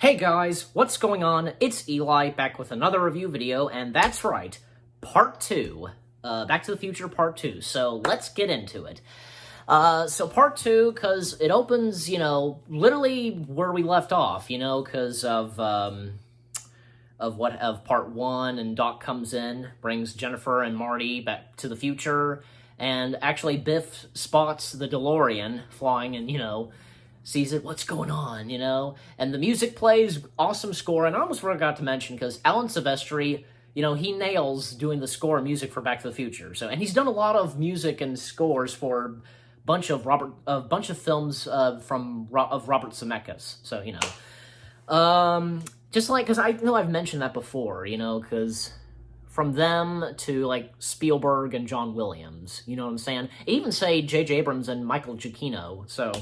Hey guys, what's going on? It's Eli back with another review video, and that's right, part 2. Back to the Future part 2. So let's get into it. So part 2, because it opens, literally where we left off, because of part 1, and Doc comes in, brings Jennifer and Marty back to the future, and actually Biff spots the DeLorean flying and, sees it, what's going on, and the music plays, awesome score, and I almost forgot to mention, because Alan Silvestri, he nails doing the score and music for Back to the Future, and he's done a lot of music and scores for a bunch of films of Robert Zemeckis, so, just like, because I know I've mentioned that before, because from them to, like, Spielberg and John Williams, you know what I'm saying? I even say J.J. Abrams and Michael Giacchino, so,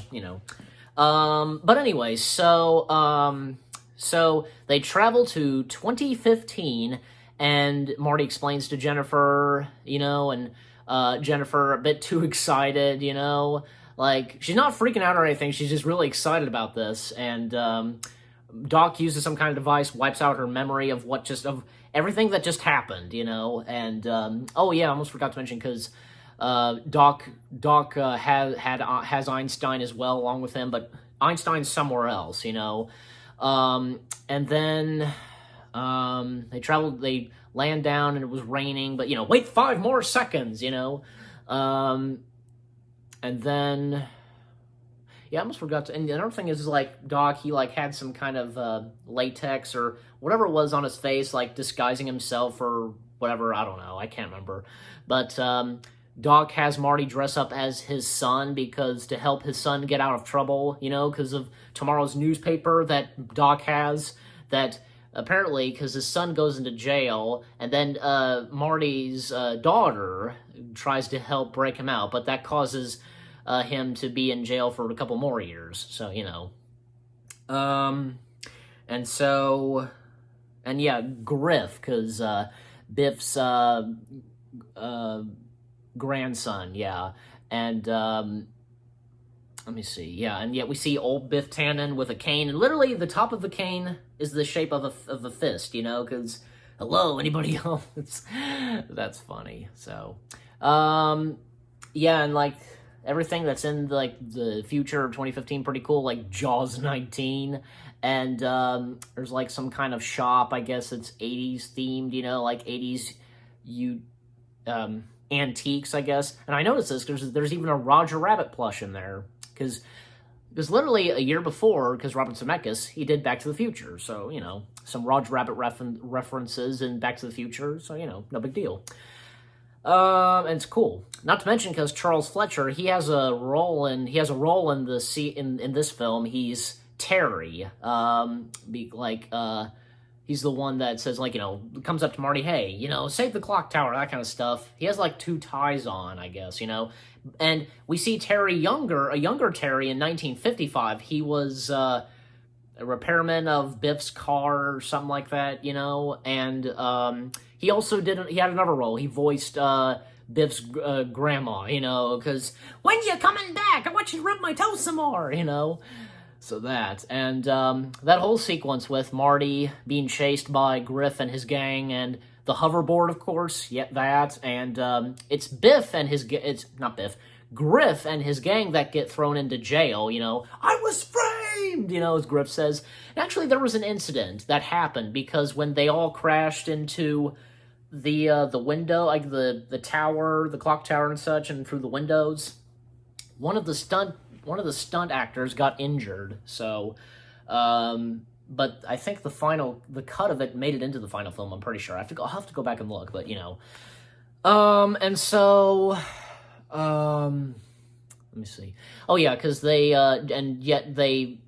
but anyway, so they travel to 2015, and Marty explains to Jennifer, and Jennifer a bit too excited, like, she's not freaking out or anything, she's just really excited about this, and Doc uses some kind of device, wipes out her memory of of everything that just happened, and, oh yeah, I almost forgot to mention, because Doc has Einstein as well along with him, but Einstein's somewhere else, and then they land down and it was raining, but wait 5 more seconds, and then yeah, I almost forgot to. And another thing is like Doc, he like had some kind of latex or whatever it was on his face, like disguising himself or whatever. I don't know, I can't remember, but Doc has Marty dress up as his son because to help his son get out of trouble, because of tomorrow's newspaper that Doc has, that apparently because his son goes into jail, and then Marty's daughter tries to help break him out, but that causes him to be in jail for a couple more years, so, and yeah, Griff, because Biff's grandson, yeah, and let me see, yeah, and yet we see old Biff Tannen with a cane, and literally the top of the cane is the shape of a fist, because hello, anybody else? That's funny. So, yeah, and like everything that's in like the future of 2015, pretty cool, like Jaws 19, and there's like some kind of shop, I guess it's 80s themed, like 80s antiques, I guess. And I noticed this because there's even a Roger Rabbit plush in there, because literally a year before, because Robert Zemeckis, he did Back to the Future, so, some Roger Rabbit references in Back to the Future, so, no big deal. And it's cool. Not to mention, because Charles Fletcher, he has a role in in this film. He's Terry. He's the one that says, like, comes up to Marty, hey, save the clock tower, that kind of stuff. He has, like, 2 ties on, I guess, And we see Terry a younger Terry in 1955. He was a repairman of Biff's car or something like that, And he also he had another role. He voiced Biff's grandma, because, when you coming back? I want you to rub my toes some more, So that, and that whole sequence with Marty being chased by Griff and his gang, and the hoverboard, of course, that, and it's Griff and his gang that get thrown into jail, I was framed, as Griff says. And actually, there was an incident that happened, because when they all crashed into the window, like the tower, the clock tower and such, and through the windows, one of the stunt actors got injured, so, but I think the cut of it made it into the final film, I'm pretty sure. I'll have to go back and look, but, and so, let me see. Oh, yeah, because Marty,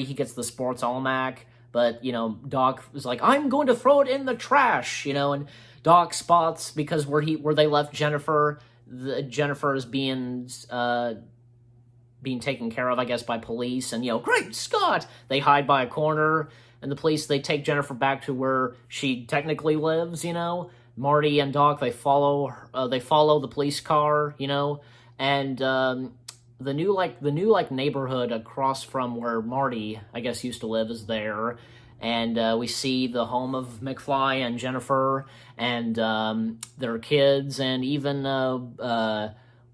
he gets the sports almanac, but, Doc is like, I'm going to throw it in the trash, and Doc spots, because where they left Jennifer, Jennifer is being taken care of, I guess, by police, and, great Scott! They hide by a corner, and the police, they take Jennifer back to where she technically lives, Marty and Doc, they follow the police car, and the new neighborhood across from where Marty, I guess, used to live is there, and we see the home of McFly and Jennifer and their kids, and even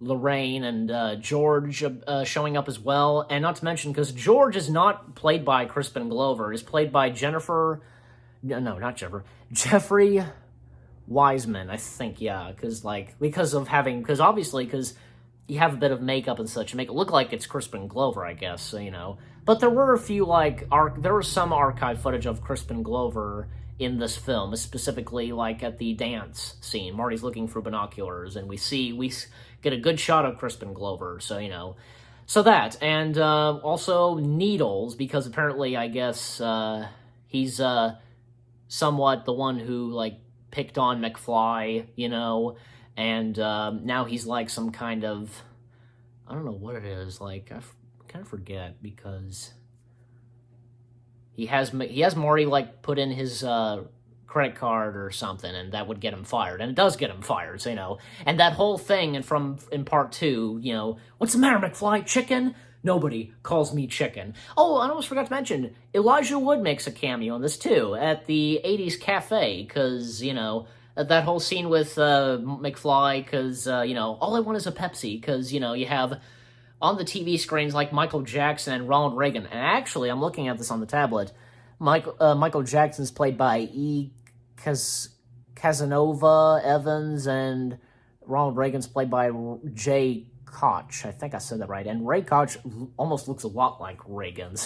Lorraine and George showing up as well. And not to mention, because George is not played by Crispin Glover, is played by Jennifer. No, not Jennifer. Jeffrey Wiseman, I think. Yeah, because obviously you have a bit of makeup and such to make it look like it's Crispin Glover, I guess, so. But there were a few, there was some archive footage of Crispin Glover in this film, specifically, at the dance scene. Marty's looking through binoculars, and we get a good shot of Crispin Glover, so. So that, and also Needles, because apparently, I guess, he's somewhat the one who, picked on McFly, and now he's some kind of, I don't know what it is, I kind of forget, because he has Marty put in his credit card or something, and that would get him fired, and it does get him fired, so, and that whole thing, and in part 2, what's the matter, McFly, chicken? Nobody calls me chicken. Oh, I almost forgot to mention, Elijah Wood makes a cameo in this too, at the 80s cafe, because, that whole scene with McFly, because, all I want is a Pepsi, because, you have on the TV screens Michael Jackson and Ronald Reagan. And actually, I'm looking at this on the tablet. Michael Jackson's played by Casanova Evans, and Ronald Reagan's played by Jay Koch. I think I said that right. And Ray Koch almost looks a lot like Reagan,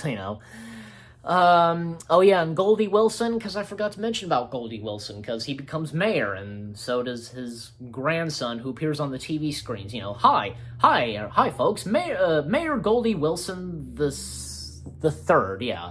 oh yeah, and Goldie Wilson, because I forgot to mention about Goldie Wilson, because he becomes mayor, and so does his grandson, who appears on the TV screens. Hi, folks, Mayor Goldie Wilson the third, yeah.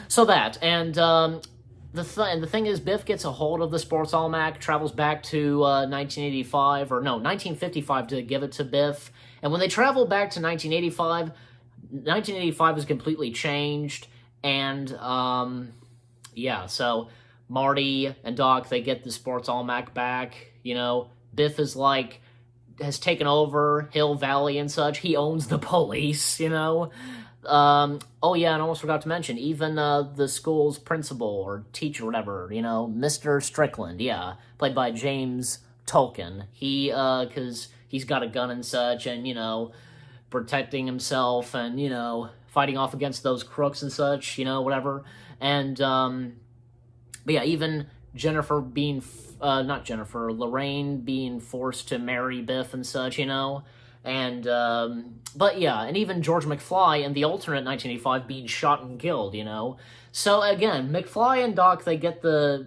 So that, and the thing is, Biff gets a hold of the Sports Almanac, travels back to 1955 to give it to Biff, and when they travel back to 1985 is completely changed. And, yeah, so Marty and Doc, they get the Sports Almanac back, Biff is has taken over Hill Valley and such. He owns the police, oh yeah, and I almost forgot to mention, even, the school's principal or teacher, whatever, Mr. Strickland, yeah, played by James Tolkien. He, cause he's got a gun and such, and, protecting himself, and, fighting off against those crooks and such, whatever. And, but yeah, even Lorraine being forced to marry Biff and such, And, but yeah, and even George McFly in the alternate 1985 being shot and killed, So again, McFly and Doc, they get the,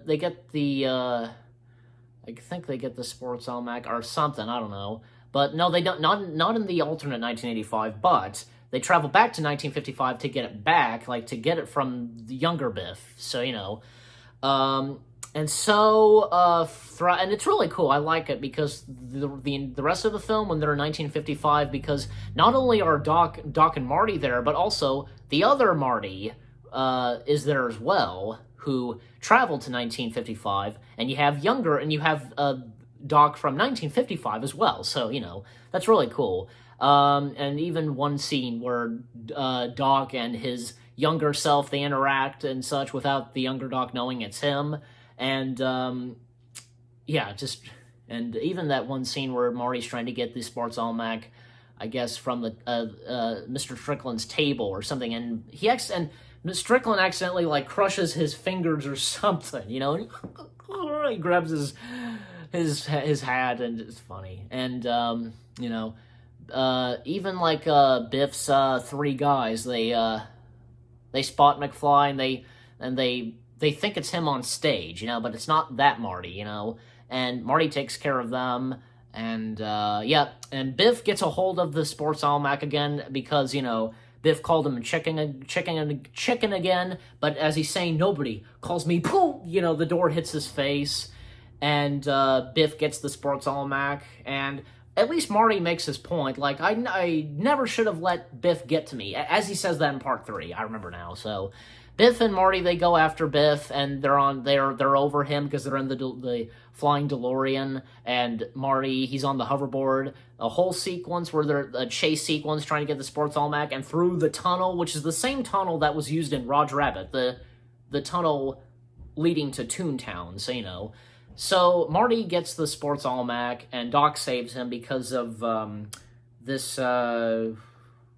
I think they get the Sports Almanac or something, I don't know. But no, they don't, not in the alternate 1985, but they travel back to 1955 to get it back, to get it from the younger Biff. So, and so, and it's really cool. I like it because the rest of the film, when they're in 1955, because not only are Doc and Marty there, but also the other Marty is there as well, who traveled to 1955, and you have Doc from 1955 as well. So, that's really cool. And even one scene where Doc and his younger self, they interact and such without the younger Doc knowing it's him. And, yeah, and even that one scene where Marty's trying to get the Sports Almanac, I guess, from the Mr. Strickland's table or something, and Strickland accidentally, crushes his fingers or something, and he grabs his hat, and it's funny. And, even Biff's three guys, they spot McFly, and they think it's him on stage, but it's not that Marty, and Marty takes care of them, and yeah, and Biff gets a hold of the Sports Almanac again because Biff called him a chicken again, but as he's saying, nobody calls me poo, the door hits his face, and Biff gets the Sports Almanac, and at least Marty makes his point, I never should have let Biff get to me, as he says that in part 3, I remember now. So Biff and Marty, they go after Biff, and they're over him because they're in the flying DeLorean, and Marty, he's on the hoverboard, a whole sequence where they're a chase sequence trying to get the sports almanac, and through the tunnel, which is the same tunnel that was used in Roger Rabbit, the tunnel leading to Toontown, so you know. So Marty gets the sports almanac, and Doc saves him because of this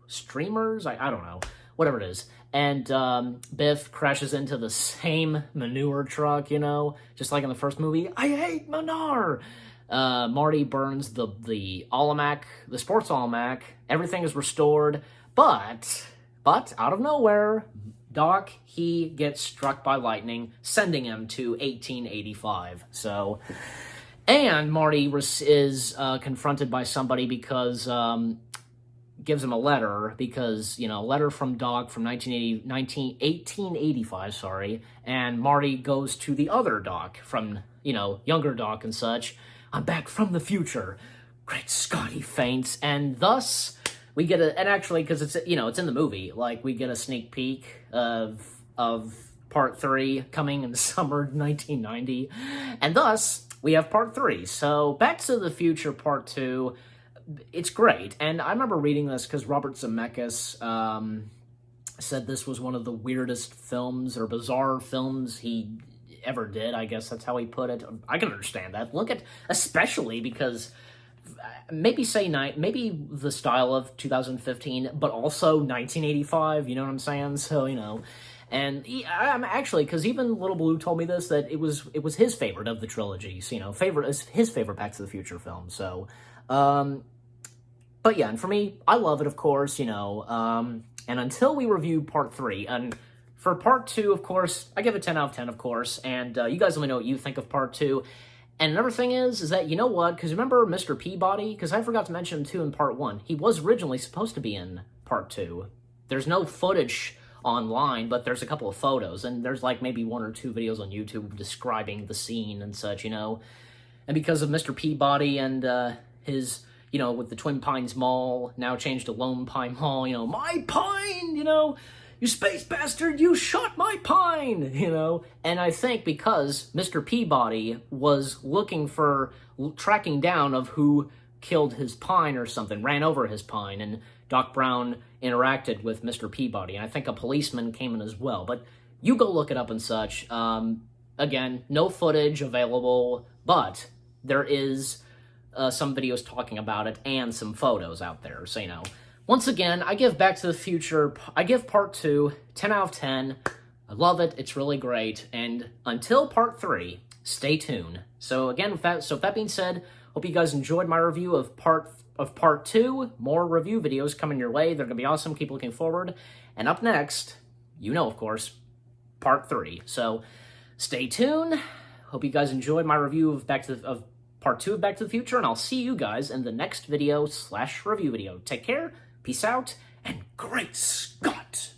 streamers. I don't know, whatever it is. And Biff crashes into the same manure truck, you know, just like in the first movie. I hate manure. Marty burns the almanac, the sports almanac. Everything is restored, but out of nowhere, Doc, he gets struck by lightning, sending him to 1885. So, and Marty is confronted by somebody because gives him a letter because, you know, a letter from Doc from 1885, sorry, and Marty goes to the other Doc from, you know, younger Doc and such. I'm back from the future. Great Scott, he faints, and thus we get and actually, because it's, you know, it's in the movie, like, we get a sneak peek of part 3 coming in the summer of 1990, and thus we have part 3. So Back to the Future Part 2, it's great, and I remember reading this because Robert Zemeckis said this was one of the weirdest films or bizarre films he ever did. I guess that's how he put it. I can understand that. Look at, especially because maybe the style of 2015, but also 1985. You know what I'm saying? So, you know. And I'm actually, because even Little Blue told me this, that it was his favorite of the trilogy. So, you know, his favorite Back to the Future film. So, but yeah, and for me, I love it, of course, you know, and until we review part 3, and for part 2, of course, I give it 10 out of 10, of course, and you guys let me know what you think of part 2. And another thing is that, you know what, because remember Mr. Peabody? Because I forgot to mention him, too, in part 1. He was originally supposed to be in part 2. There's no footage online, but there's a couple of photos, and there's like maybe 1 or 2 videos on YouTube describing the scene and such, you know. And because of Mr. Peabody and his, you know, with the Twin Pines Mall, now changed to Lone Pine Mall, you know, my pine, you know, you space bastard, you shot my pine, you know. And I think because Mr. Peabody was looking for, tracking down of who killed his pine or something, ran over his pine, and Doc Brown interacted with Mr. Peabody, and I think a policeman came in as well. But you go look it up and such. Again, no footage available, but there is some videos talking about it and some photos out there, so, you know. Once again, I give Back to the Future, I give part 2 10 out of 10. I love it, it's really great, and until part 3, stay tuned. So again, with that being said, hope you guys enjoyed my review of part 2. More review videos coming your way. They're going to be awesome. Keep looking forward. And up next, you know, of course, part 3. So stay tuned. Hope you guys enjoyed my review of part 2 of Back to the Future, and I'll see you guys in the next video / review video. Take care, peace out, and great Scott!